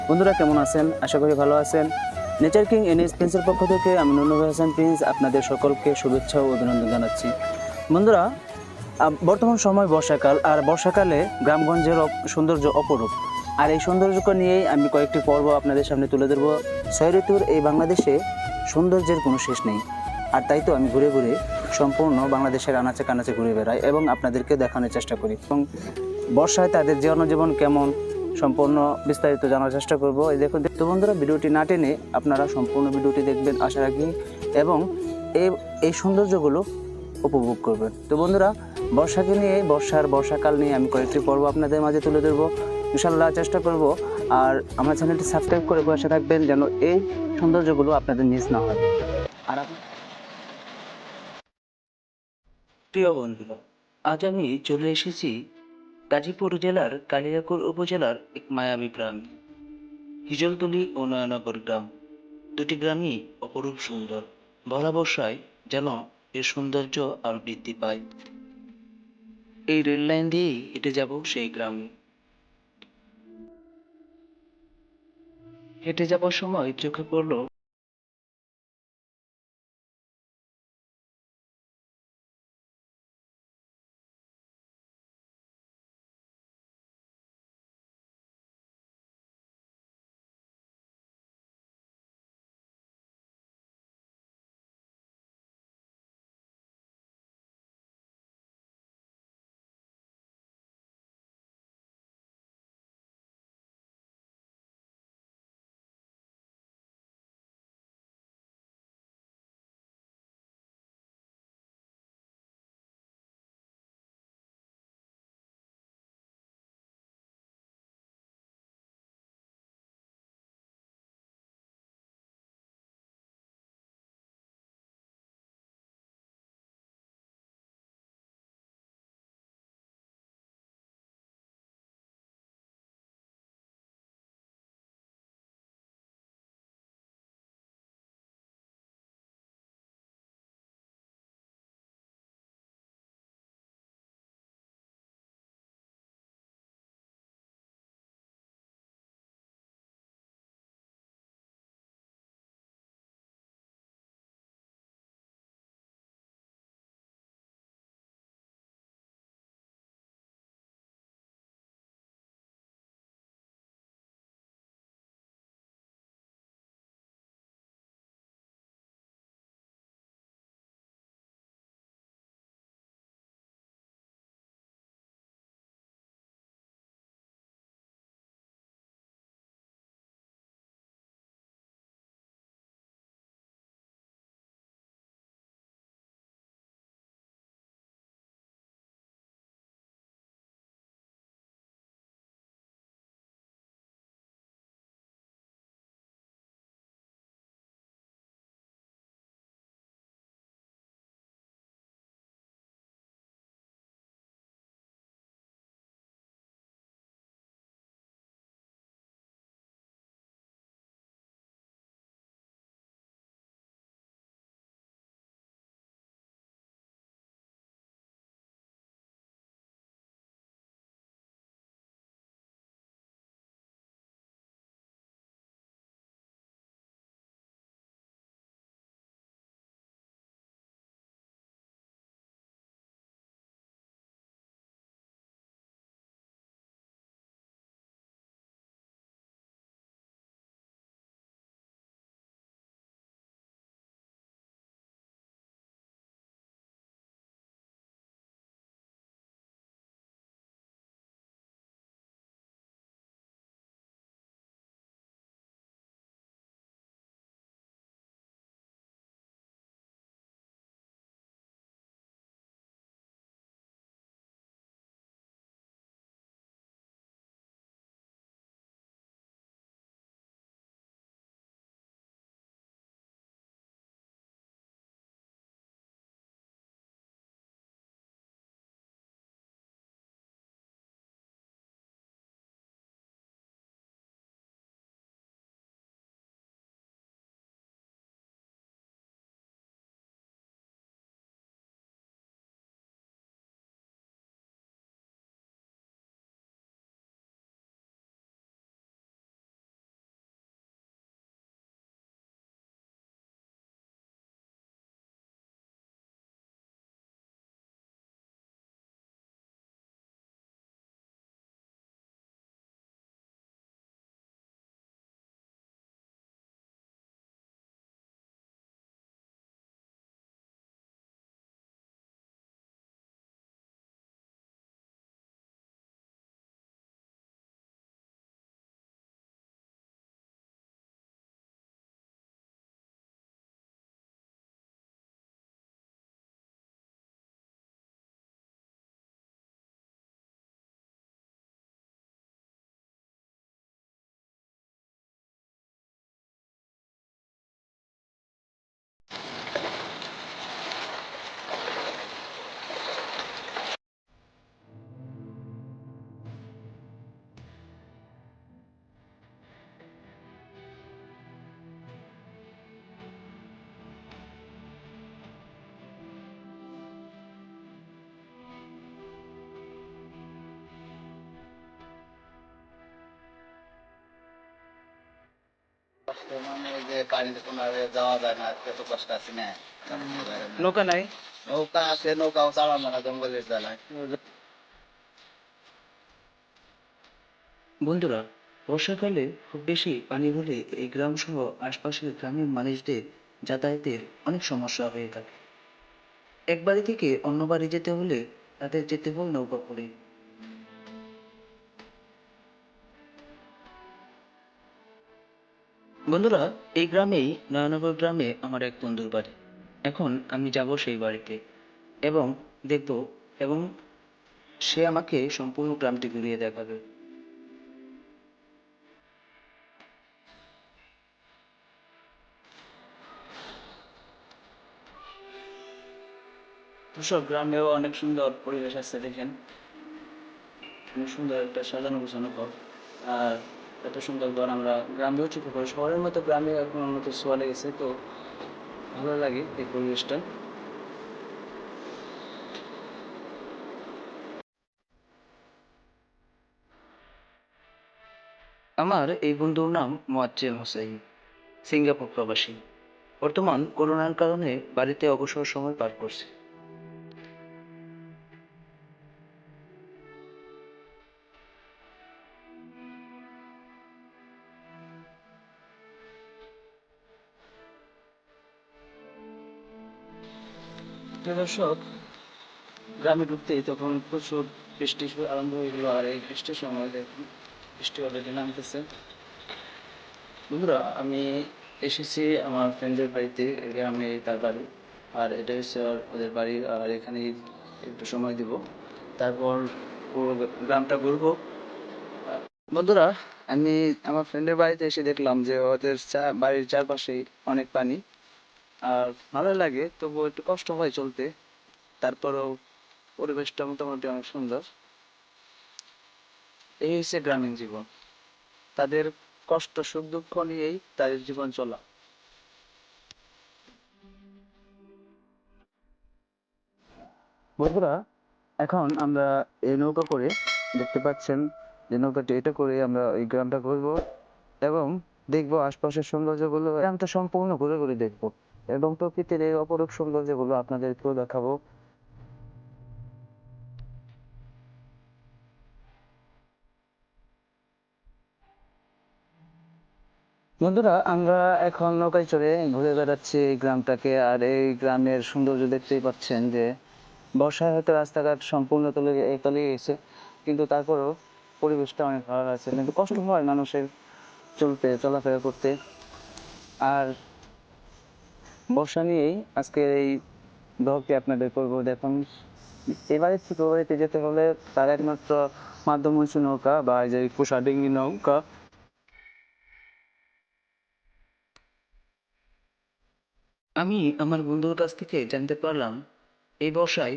বন্ধুরা কেমন আছেন? আশা করি ভালো আছেন। নেচার কিং এনএস প্রিন্সের পক্ষ থেকে আমি নুরুল হাসান প্রিন্স আপনাদের সকলকে শুভেচ্ছা ও অভিনন্দন জানাচ্ছি। বন্ধুরা, বর্তমান সময় বর্ষাকাল, আর বর্ষাকালে গ্রামগঞ্জের সৌন্দর্য অপরূপ। আর এই সৌন্দর্যকে নিয়েই আমি কয়েকটি পর্ব আপনাদের সামনে তুলে ধরব। ৬ ঋতুর এই বাংলাদেশে সৌন্দর্যের কোনো শেষ নেই। আর তাই তো আমি ঘুরে ঘুরে সম্পূর্ণ বাংলাদেশের আনাচে কানাচে ঘুরে বেড়াই এবং আপনাদেরকে দেখানোর চেষ্টা করি। এবং বর্ষায় তাদের জনজীবন কেমন সম্পূর্ণ বিস্তারিত জানার চেষ্টা করব। এই দেখুন তো বন্ধুরা, ভিডিওটি না টেনে আপনারা সম্পূর্ণ ভিডিওটি দেখবেন আশা রাখি এবং এই সৌন্দর্যগুলো উপভোগ করবেন। তো বন্ধুরা, বর্ষাকে নিয়ে বর্ষাকাল নিয়ে আমি কয়েকটি পর্ব আপনাদের মাঝে তুলে ধরবো, ইনশাল্লাহ চেষ্টা করব। আর আমার চ্যানেলটি সাবস্ক্রাইব করে বসে থাকবেন যেন এই সৌন্দর্যগুলো আপনাদের মিস না হয়। আর প্রিয় বন্ধুরা, আজ আমি চলে এসেছি গাজীপুর জেলার কালিয়াকৈর উপজেলার এক মায়াবী গ্রাম, হিজলতলি ও নয়নগর গ্রাম। দুটি গ্রামই অপরূপ সুন্দর। ভরা বর্ষায় যেন এর সৌন্দর্য আরো বৃদ্ধি পায়। এই রেল লাইন দিয়েই হেঁটে যাব সেই গ্রামে। হেঁটে যাবার সময় চোখে পড়ল মানে যে পানিতে কোনো যাওয়া যায় না, এত কষ্ট আছে না। নৌকা নাই? নৌকা আছে, নৌকাও চালানো না জঙ্গলের জ্বালায়। বন্ধুরা, বর্ষাকালে খুব বেশি পানি হলে এই গ্রাম সহ আশপাশের গ্রামের মানুষদের যাতায়াতের অনেক সমস্যা হয়ে থাকে। এক বাড়ি থেকে অন্য বাড়ি যেতে হলে তাদের যেতে হয় নৌকা করে। বন্ধুরা, এই গ্রামেই নয়নগর গ্রামে আমার এক বন্ধুর বাড়ি। এখন আমি যাব সেই বাড়িতে এবং দেখব, এবং সে আমাকে সম্পূর্ণ গ্রামটি ঘুরিয়ে দেখাবে। দর্শক, গ্রামেও অনেক সুন্দর পরিবেশ আছে, দেখেন অনেক সুন্দর একটা সাজানো গোছানো ঘর। আর এত সুন্দর ঘর আমরা গ্রামেও চোখে পড়ে, শহরের মতো গ্রামে এখন মতো ছোঁয়া লেগেছে, তো ভালো লাগে এই পরিবেশটা। আমার এই বন্ধুর নাম মোয়াজ্জেম হোসেন, সিঙ্গাপুর প্রবাসী। বর্তমান করোনার কারণে বাড়িতে অবসর সময় পার করছে। প্রিয় দর্শক, গ্রামে ঢুকতেই তখন প্রচুর বৃষ্টি শুরু আরম্ভ হয়ে গেলো, আর এই বৃষ্টির সময় দেখুন বৃষ্টি অলরেডি নামতেছে। বন্ধুরা, আমি এসেছি আমার ফ্রেন্ডের বাড়িতে, গ্রামে তার বাড়ি, আর এটা হচ্ছে ওদের বাড়ি। আর এখানে একটু সময় দিব, তারপর পুরো গ্রামটা ঘুরবো। বন্ধুরা, আমি আমার ফ্রেন্ডের বাড়িতে এসে দেখলাম যে ওদের বাড়ির চারপাশেই অনেক পানি। আর ভালো লাগে, তবুও একটু কষ্ট হয় চলতে। তারপরেও পরিবেশটা মোটামুটি অনেক সুন্দর। এই হচ্ছে গ্রামীণ জীবন, তাদের কষ্ট সুখ দুঃখ নিয়েই তাদের জীবন চলা। বন্ধুরা, এখন আমরা এই নৌকা করে, দেখতে পাচ্ছেন যে নৌকাটি, এটা করে আমরা এই গ্রামটা ঘুরবো এবং দেখবো আশপাশের সৌন্দর্যগুলো। গ্রামটা সম্পূর্ণ ঘুরে ঘুরে দেখবো এবং প্রকৃতির এই অপরূপ সৌন্দর্যগুলো আপনাদেরকেও দেখাবো। বন্ধুরা, আমরা এখন নৌকায় চড়ে ঘুরে বেড়াচ্ছি এই গ্রামটাকে। আর এই গ্রামের সৌন্দর্য দেখতেই পাচ্ছেন যে বর্ষায় হয়তো রাস্তাঘাট সম্পূর্ণ তলিয়ে গেছে, কিন্তু তারপরেও পরিবেশটা অনেক ভালো লাগছে। কিন্তু কষ্ট হয় মানুষের চলাফেরা করতে। আর বর্ষা নিয়েই আজকের এই ব্লগটি আপনাদের করবো। দেখুন, এবারে ছোট বাড়িতে যেতে হলে তার একমাত্র মাধ্যম হচ্ছে নৌকা, বা এই যে কুশা ডিঙ্গি নৌকা। আমি আমার বন্ধুর কাছ থেকে জানতে পারলাম এই বর্ষায়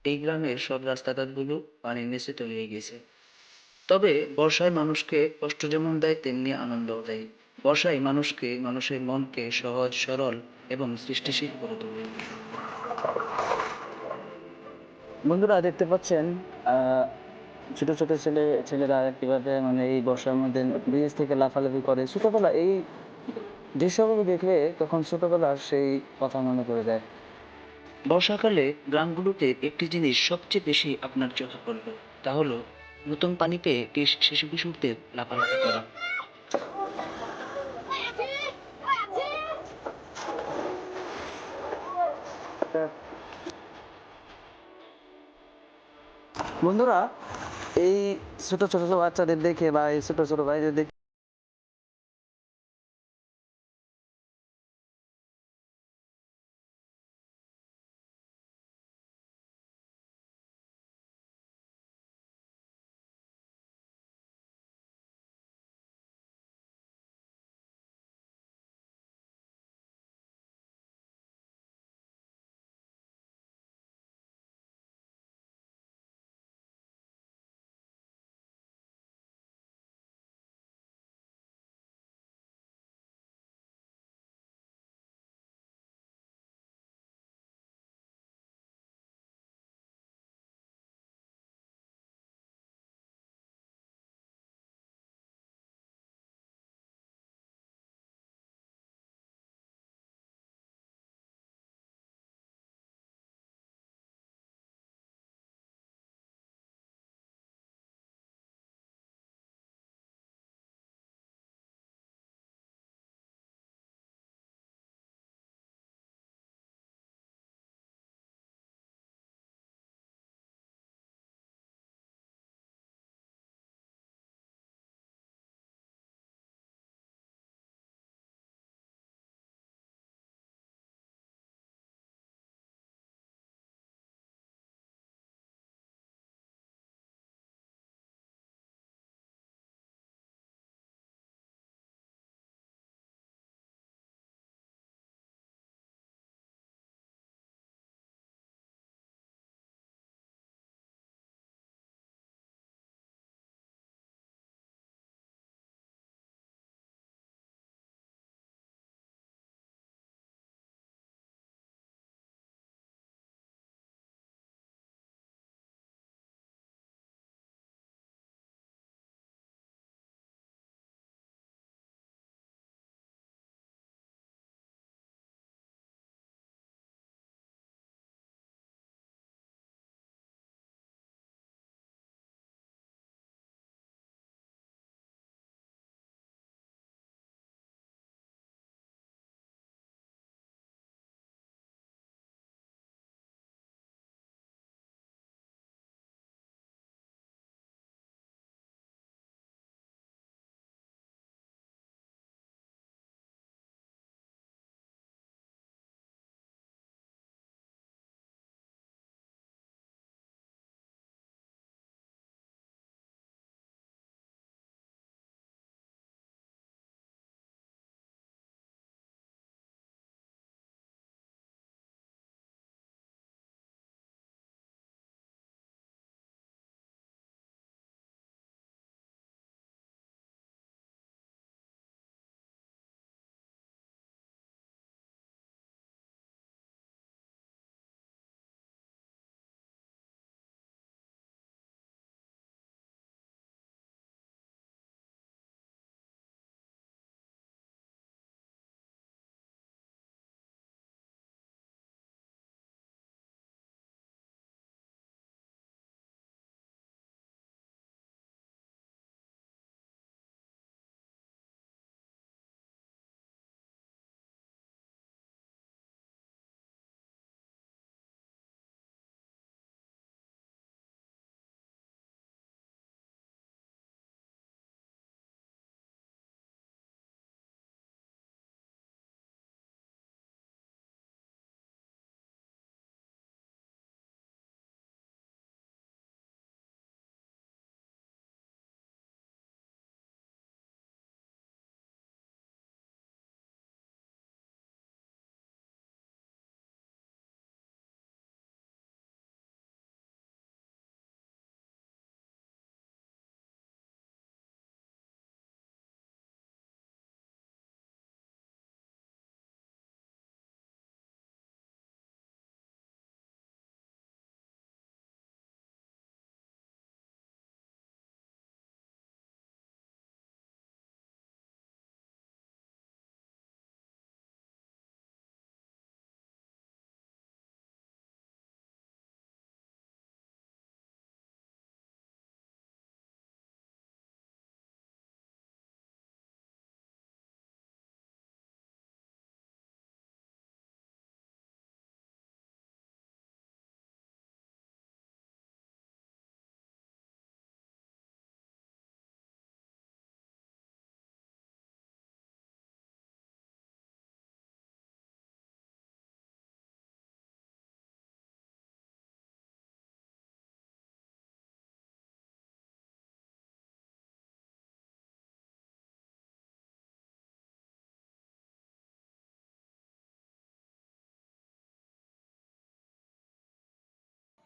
এই গ্রামের সব রাস্তাঘাটগুলো পানির নিচে তলিয়ে গেছে। তবে বর্ষায় মানুষকে কষ্ট যেমন দেয়, তেমনি আনন্দও দেয়। বর্ষায় মানুষের মনকে সহজ, সরল এবং সৃষ্টিশীল করে তোলে। বন্ধুরা, দেখতে পাচ্ছেন ছোট ছোট ছেলেরা কিভাবে মানে এই বর্ষার মধ্যে ব্রিজ থেকে লাফালাফি করে। ছোটবেলা এই দৃশ্যগুলো দেখলে তখন ছোটবেলার সেই কথা মনে পড়ে যায়। বর্ষাকালে গ্রামগুলোতে একটি জিনিস সবচেয়ে বেশি আপনার চোখে পড়বে, তা হলো নতুন পানি পেয়ে শিশু কিশোরদের লাফালাফি করা। বন্ধুরা, এই ছোট ছোট বাচ্চাদের দেখে বা এই ছোট ছোট ভাইদের দেখে